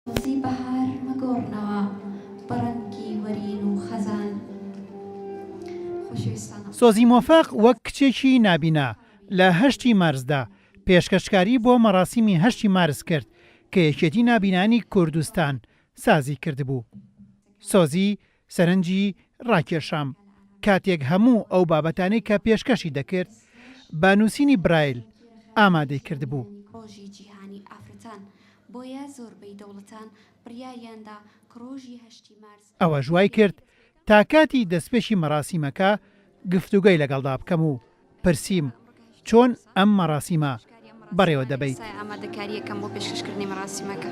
وەزی بەهار مەگۆڕنەوە بەڕەنگی وەرین و خەزان. سۆزی مۆفەق وەک کچێکی نابینا لە 8 مارسدا پێشکەشکاری بۆ مەراسیمی 8 مارس کرد کە یەکێتی نابینانی کوردستان سازی کردبوو. سۆزی سەرنجی ڕاکێشام کاتێک هەموو ئەو بابەتانەی کە پێشکەشی دەکرد بە نووسینی برایل ئامادەی کردبوو. ڕۆژی جیهانی ئافرەتان بۆیە زۆربەی دەوڵەتان بڕیاریاندا کە ڕۆژی 8 مارس ئەوە ژوای کرد تا کاتی دەستپێشی مەراسیمەکە گفتوگەی لەگەڵدا بکەم و پرسییم چۆن ئەم مەراسیمە بەڕێوە دەبیت. ئامادەکاری یەکەم بۆ پێشکەشکردنی مەراسیمەکە.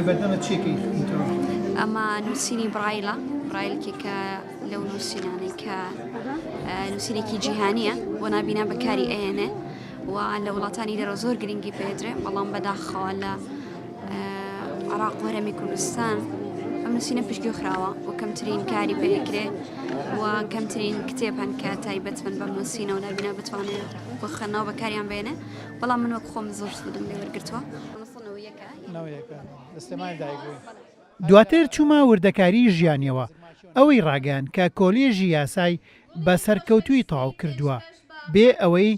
بەردەمە چێکی ئەمە نووسینی برایلە، برایلکێکە لەو نووسینانەی کە نووسینێکی جیهانیە بۆ نابینا بەکاری ئەێنێ و لە وڵاتانی دەرەوە زۆر گرنگی پێدرێ، بەڵام بەداخەوە لە عێراق و هەرێمی کوردستان ئەم نووسینە پشتگوێ خراوە و کەمترین کاری پێکرێ و کەمترین کتێب هەن کە تایبەت بن بەم نووسینە و نابینا بتوانێت بۆ خوێندنەوە بەکاریان بێنێ، بەڵام من وەک خۆم زۆر سوودم لێ وەرگرتووە. دواتر چوومە وردەکاری ژیانیەوە ئەوەی ڕاگەیان کە کۆلێژی یاسای بە سەرکەوتووی تەواو کردووە بێ ئەوەی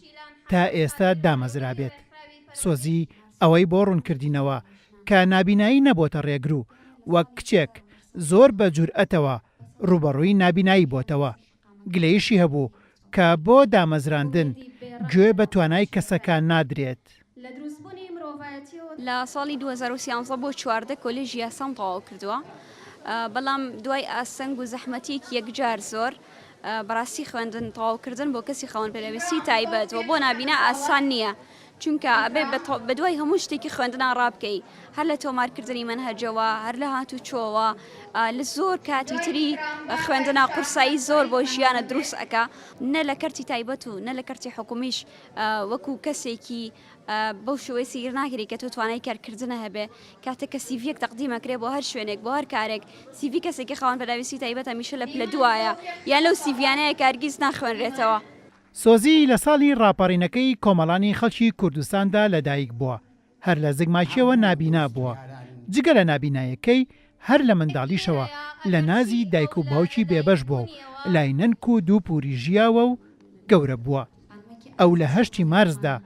تا ئێستا دامەزرابێت. سۆزی ئەوەی بۆ ڕوونکردینەوە کە نابینایی نەبۆتە ڕێگرو وەک کچێک زۆر بە جورئەتەوە ڕوبەڕووی نابینایی بۆتەوە. گلەیشی هەبوو کە بۆ دامەزراندن گوێ بە توانای کەسەکان نادرێت. لە ساڵی 2013 بۆ 14 کۆلێژی یاسام تەواو کردووە، بەڵام دوای ئاسەنگ و زەحمەتێکی یەکجار زۆر بەڕاستی خوێندن تەواوکردن بۆ کەسی خاوەن پێویستی تایبەت و بۆ نابینا ئاسان نییە، چونکە ئەبێ بە دوای هەموو شتێکی خوێندنان ڕابکەی، هەر لە تۆمارکردنی منهەجەوە، هەر لە هاتوچۆوە، لە زۆر کاتی تری خوێندنا قورسایی زۆر بۆ ژیانە دروست ئەکا، نە لە کەرتی تایبەت و نە لە کەرتی حکومیش وەکو کەسێکی بەو شوەی سیر ناگری کە تۆ توانای کارکردنە هەبێ کاتێک کە سیڤیەک تەقدیمەکرێ بۆ هەر شوێنێک بۆ هەر کارێک سیڤی کەسێکی خاوەن پێویستی تایبەت هەمیشە لە پلە دوایە یان لەو سیڤیانەیە کارگیز ناخوێنرێتەوە. سۆزی لە ساڵی ڕاپەڕینەکەی کۆمەڵانی خەڵکی کوردستاندا لەدایک بووە، هەر لە زگماکیەوە نابینا بووە، جگە لە نابینایەکەی هەر لە منداڵیشەوە لە نازی دایک و باوکی بێبەش بووە و لای نەنک و دوو پوری ژیاوە و گەورە بووە. ئەو لە 8 مارسدا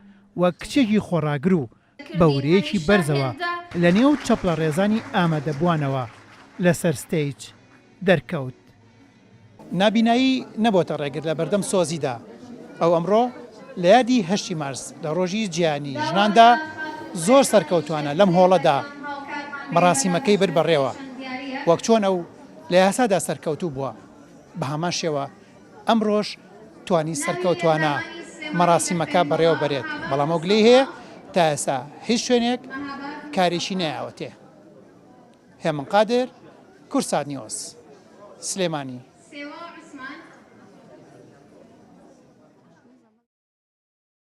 وەک کچێکی خۆڕاگر و بەورەیەکی بەرزەوە لە نێو چەپڵە ڕێزانی ئامادەبوانەوە لەسەر ستەیج دەرکەوت. نابینایی نەبۆتە ڕێگر لە بەردەم سۆزیدا. ئەو ئەمڕۆ لە یادی 8 مارس لە ڕۆژی جیهانی ژناندا زۆر سەرکەوتوانە لەم هۆڵەدا مەراسیمەکەی بر بەڕێوە وەک چۆن ئەو لە یاسادا سەرکەوتوو بووە. بە هەمان شێوە ئەمڕۆژ توانی سەرکەوتوانە مەراسیمەکە بەڕێوە بەرێت، بەڵام ئەو گلەی هەیە تا ئێستا هیچ شوێنێک کارێکی نایەوەتێ. هێمن قادر، کورسات نیوز، سلێمانی.